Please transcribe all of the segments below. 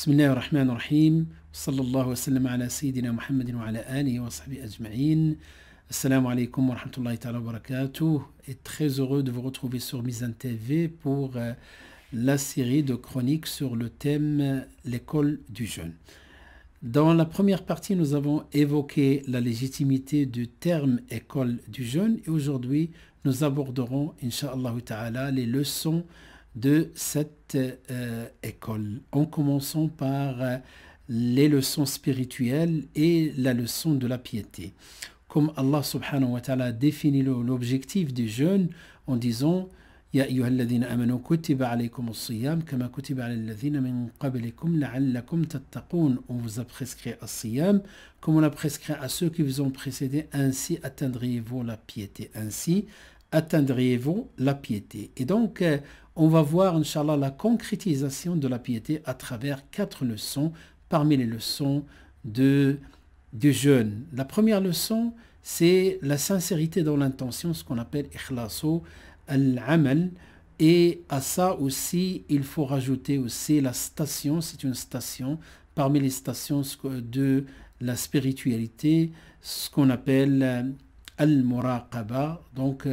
بسم الله الرحمن الرحيم صلى الله وسلم على سيدنا محمد وعلى آله وصحبه أجمعين. Assalamu alaikum wa rahmatullahi ta'ala wa barakatuh. Et très heureux de vous retrouver sur Mizan TV pour la série de chroniques sur le thème l'école du jeûne. Dans la première partie, nous avons évoqué la légitimité du terme école du jeûne et aujourd'hui, nous aborderons, incha'Allah ta'ala, les leçons de cette école, en commençant par les leçons spirituelles et la leçon de la piété. Comme Allah subhanahu wa ta'ala définit l'objectif du jeûne en disant Ya ayyuhalladhina amanu kutiba alaykum as-siyam kama kutiba ala alladhina min qablikum la'allakum tattaqun. On vous a prescrit as-siyam comme on a prescrit à ceux qui vous ont précédé, ainsi atteindriez-vous la piété. Ainsi atteindriez-vous la piété. Et donc, on va voir, Inch'Allah, la concrétisation de la piété à travers 4 leçons parmi les leçons du jeûne. La première leçon, c'est la sincérité dans l'intention, ce qu'on appelle ikhlaso al-amal. Et à ça aussi, il faut rajouter aussi la station, c'est une station parmi les stations de la spiritualité, ce qu'on appelle al-muraqaba, donc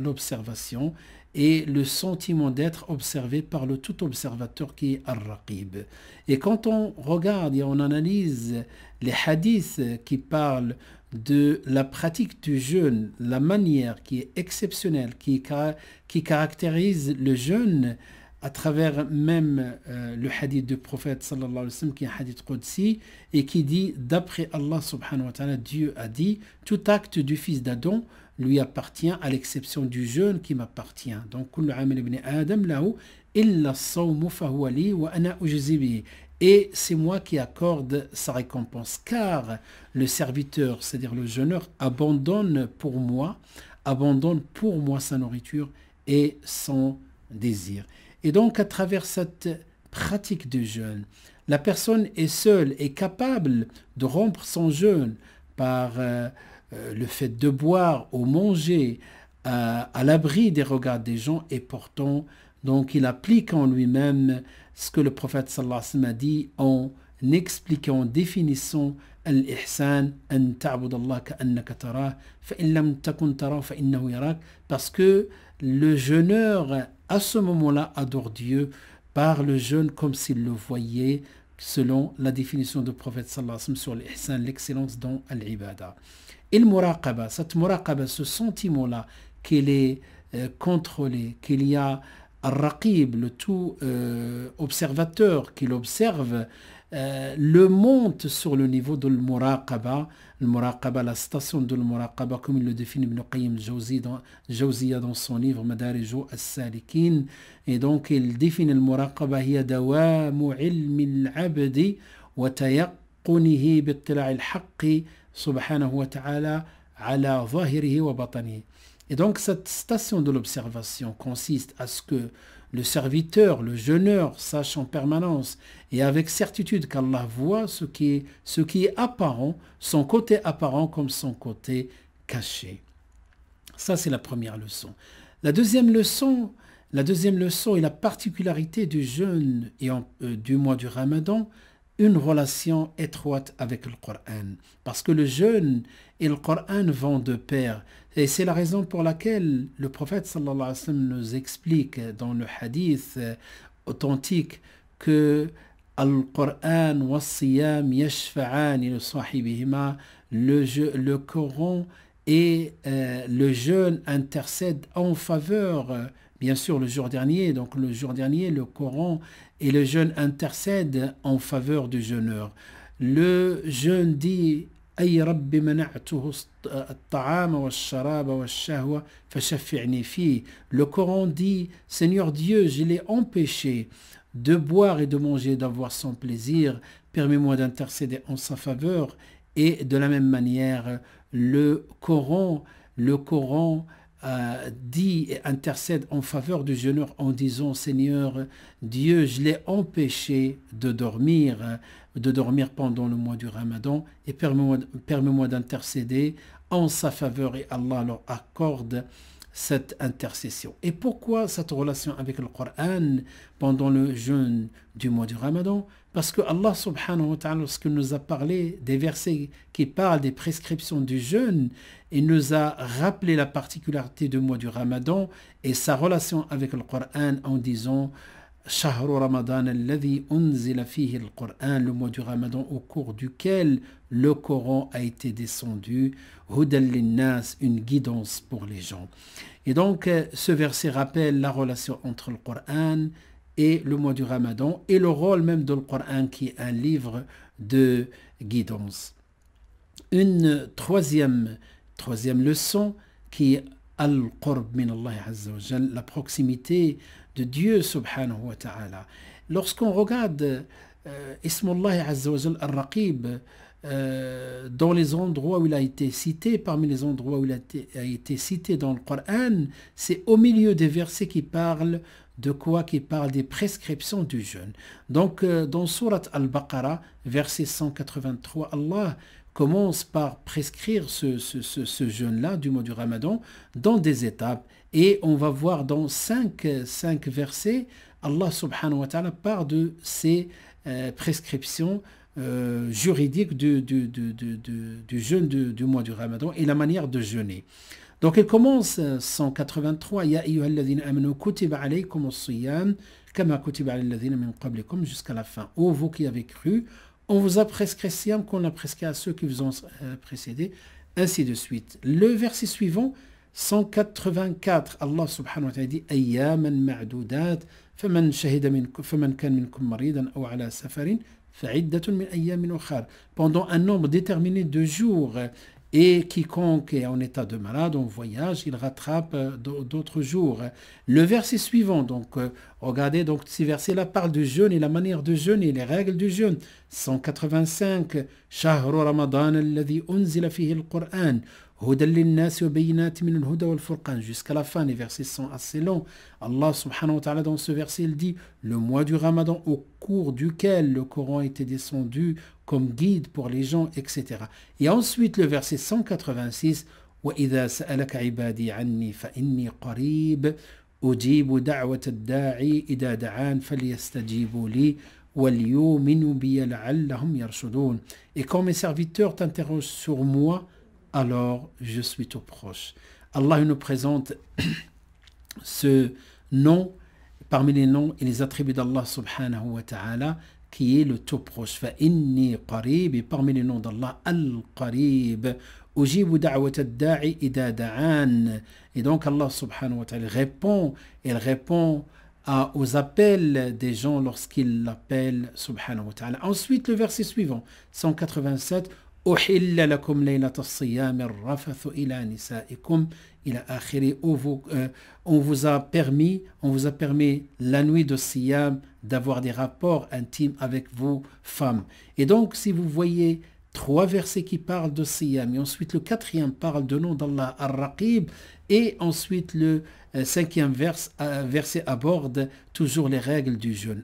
l'observation et le sentiment d'être observé par le tout observateur qui est al-raqib. Et quand on regarde et on analyse les hadiths qui parlent de la pratique du jeûne, la manière qui est exceptionnelle, qui caractérise le jeûne, à travers même le hadith du prophète sallallahu alayhi wa sallam, qui est un hadith qudsi, et qui dit, d'après Allah subhanahu wa ta'ala, Dieu a dit, tout acte du fils d'Adam lui appartient à l'exception du jeûne qui m'appartient. Donc, kullu amal ibn Adam lahu illa as-sawmu fahuwa li wa ana ujzi bihi. Et c'est moi qui accorde sa récompense, car le serviteur, c'est-à-dire le jeûneur, abandonne pour moi sa nourriture et son désir. Et donc, à travers cette pratique de jeûne, la personne est seule et capable de rompre son jeûne par le fait de boire ou manger à l'abri des regards des gens, et pourtant, donc, il applique en lui-même ce que le prophète sallallahu alayhi wa sallam a dit en expliquant, en définissant al-ihsan, an ta'bud Allah ka'annaka tarah, fa in lam takun tarah fa innahu yarak, parce que le jeûneur, à ce moment-là, adore Dieu par le jeûne comme s'il le voyait, selon la définition du prophète sallallahu alayhi wa sallam sur l'ihsan, l'excellence dans l'ibada. Et le muraqaba, cette muraqaba, ce sentiment-là, qu'il est contrôlé, qu'il y a al-raqib, le tout observateur, qu'il observe, le monte sur le niveau de l'muraqaba. Le-muraqaba, la station de l'muraqaba, comme il le définit Ibn Qayyim Jawziyya dans son livre Madariju as-Salikin. Et donc, il définit le-muraqaba hiya dawamu ilmi al-abdi wa tayaqqunihi bi-ittila'i al-haqqi subhanahu wa ta'ala ala zahirihi wa batanihi. Et donc, cette station de l'observation consiste à ce que le serviteur, le jeûneur, sache en permanence et avec certitude qu'Allah voit ce qui est apparent, son côté apparent comme son côté caché. Ça, c'est la première leçon. La deuxième leçon est la particularité du jeûne et du mois du Ramadan, une relation étroite avec le Coran. Parce que le jeûne et le Coran vont de pair. Et c'est la raison pour laquelle le prophète sallallahu alayhi wa sallam nous explique dans le hadith authentique que Al-Qur'an wa siyam yashfa'ani li sahibihima, le Coran et le jeûne intercèdent en faveur, bien sûr le jour dernier, donc le jour dernier, le Coran et le jeûne intercèdent en faveur du jeûneur. Le jeûne dit Ay Rabbi mana'tuhu at-ta'ama wash-sharaba wash-shahwa fashaffi'ni fi. Le Coran dit Seigneur Dieu, je l'ai empêché de boire et de manger, d'avoir son plaisir, permets-moi d'intercéder en sa faveur. Et de la même manière, le Coran dit et intercède en faveur du jeûneur en disant Seigneur Dieu, je l'ai empêché de dormir pendant le mois du Ramadan, et permets-moi d'intercéder en sa faveur, et Allah leur accorde cette intercession. Et pourquoi cette relation avec le Coran pendant le jeûne du mois du Ramadan? Parce que Allah subhanahu wa ta'ala, lorsqu'il nous a parlé des versets qui parlent des prescriptions du jeûne, il nous a rappelé la particularité du mois du Ramadan et sa relation avec le Coran en disant Shahru Ramadan alladhi unzila fihi al-Qur'an, le mois du Ramadan au cours duquel le Coran a été descendu, Hudan lin-nas, une guidance pour les gens. Et donc ce verset rappelle la relation entre le Coran et le mois du Ramadan et le rôle même de le Coran qui est un livre de guidance. Une troisième leçon qui est Al-Qurb min Allah Azza wa Jal, la proximité de Dieu subhanahu wa ta'ala. Lorsqu'on regarde Ismullah Azza wa Jal Al-Raqib dans les endroits où il a été cité, parmi les endroits où il a été cité dans le Coran, c'est au milieu des versets qui parlent de quoi? Qui parle des prescriptions du jeûne. Donc dans Surat Al-Baqarah, verset 183, Allah commence par prescrire ce jeûne-là du mois du Ramadan dans des étapes. Et on va voir dans cinq versets, Allah subhanahu wa ta'ala parle de ces prescriptions juridiques du jeûne du mois du Ramadan et la manière de jeûner. Donc il commence 183, Ya ayyuhalladhina amanu kutiba alaykum as-siyam kama kutiba alal ladhina min qablikum, jusqu'à la fin. Ô vous qui avez cru, on vous a prescrit siyam qu'on a prescrit à ceux qui vous ont précédé, ainsi de suite. Le verset suivant, 184, Allah subhanahu wa ta'ala dit ayyaman ma'dudat faman kan minkum maridan aw ala safarin fa'iddatun min ayyamin ukhar, pendant un nombre déterminé de jours. Et quiconque est en état de malade, en voyage, il rattrape d'autres jours. Le verset suivant, donc regardez, donc ces versets-là parlent du jeûne et la manière de jeûner, les règles du jeûne. 185, Shahru Ramadan alladhi unzila fihi al-Qur'an, Hudan lin-nas wa bayyinatin min al-huda wal-furqan, jusqu'à la fin. Les versets sont assez longs. Allah subhanahu wa ta'ala dans ce verset, il dit le mois du Ramadan au cours duquel le Coran était descendu comme guide pour les gens, etc. Et ensuite le verset 186, وَإِذَا سَأَلَكَ عِبَادِي عَنِّي فَإِنِّي قَرِيبٌ أُجِيبُ دَعْوَةَ الدَّاعِي إِذَا دَعَانِ فَلْيَسْتَجِيبُوا لِي وَلْيُؤْمِنُوا بِي لَعَلَّهُمْ يَرْشُدُونَ. Et quand mes serviteurs t'interrogent sur moi, alors je suis tout proche. Allah nous présente ce nom parmi les noms et les attributs d'Allah subhanahu wa ta'ala, qui est le tout proche. Fa'inni qarib, et parmi les noms d'Allah, Al-Qarib. Ujibu da'wat ad-da'i idha da'an. Et donc Allah subhanahu wa ta'ala répond aux appels des gens lorsqu'ils l'appellent subhanahu wa ta'ala. Ensuite, le verset suivant, 187, Uhilla lakum laylata as-siyam ar-rafathu ila nisaikum ila akhiri. On vous a permis la nuit de Siyam d'avoir des rapports intimes avec vos femmes. Et donc, si vous voyez trois versets qui parlent de Siyam, et ensuite le quatrième parle de nom d'Allah Ar-Raqib, et ensuite le cinquième verset aborde toujours les règles du jeûne.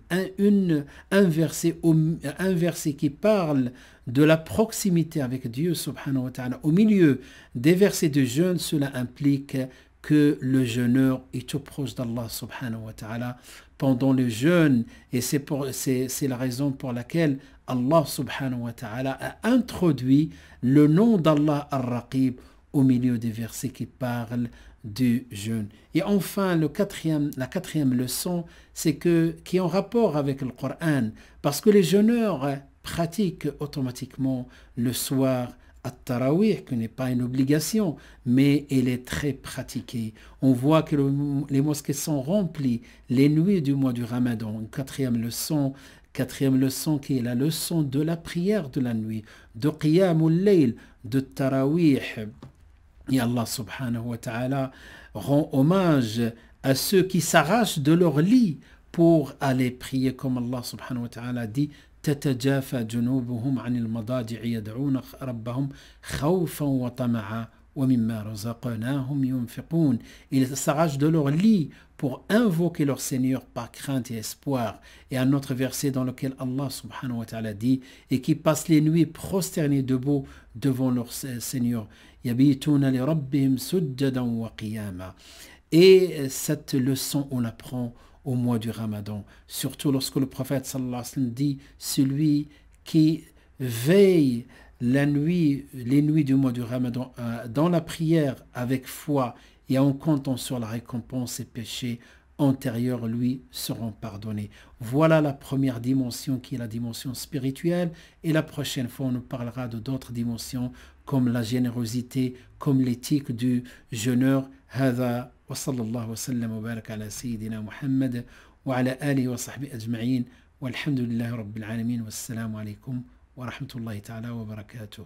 Un verset qui parle de la proximité avec Dieu subhanahu wa ta'ala. Au milieu des versets de jeûne, cela implique que le jeûneur est tout proche d'Allah subhanahu wa ta'ala pendant le jeûne, et c'est la raison pour laquelle Allah subhanahu wa ta'ala a introduit le nom d'Allah Ar-Raqib au milieu des versets qui parlent du jeûne. Et enfin, la quatrième leçon, c'est qui est en rapport avec le Coran, parce que les jeûneurs pratiquent automatiquement le soir At-Tarawih, qui n'est pas une obligation, mais elle est très pratiquée. On voit que les mosquées sont remplies les nuits du mois du Ramadan. Une quatrième leçon qui est la leçon de la prière de la nuit, de Qiyamul Layl, de Tarawih. Et Allah subhanahu wa ta'ala rend hommage à ceux qui s'arrachent de leur lit pour aller prier, comme Allah subhanahu wa ta'ala dit تتجافى جنوبهم عن المضاجع يدعون ربهم خوفا وطمعا وَمِمَّا رَزَقْنَاهُمْ يُنْفِقُونَ. Ils s'arrachent de leur lit pour invoquer leur Seigneur par crainte et espoir. Et un autre verset dans lequel Allah subhanahu wa ta'ala dit et qui passent les nuits prosternés debout devant leur Seigneur. يَبِيتُونَ لِرَبِّهِمْ سُجَّدًا وَقِيَامًا. Et cette leçon, on l'apprend au mois du Ramadan. Surtout lorsque le prophète sallallahu alayhi wa sallam dit celui qui veille les nuits du mois du Ramadan dans la prière avec foi et en comptant sur la récompense, ses péchés antérieurs lui seront pardonnés. Voilà la première dimension qui est la dimension spirituelle, et la prochaine fois on nous parlera de d'autres dimensions comme la générosité, comme l'éthique du jeûneur. هذا وصلى الله وسلم وبارك على سيدنا محمد وعلى آله وصحبه أجمعين والحمد لله رب العالمين والسلام عليكم ورحمة الله تعالى وبركاته.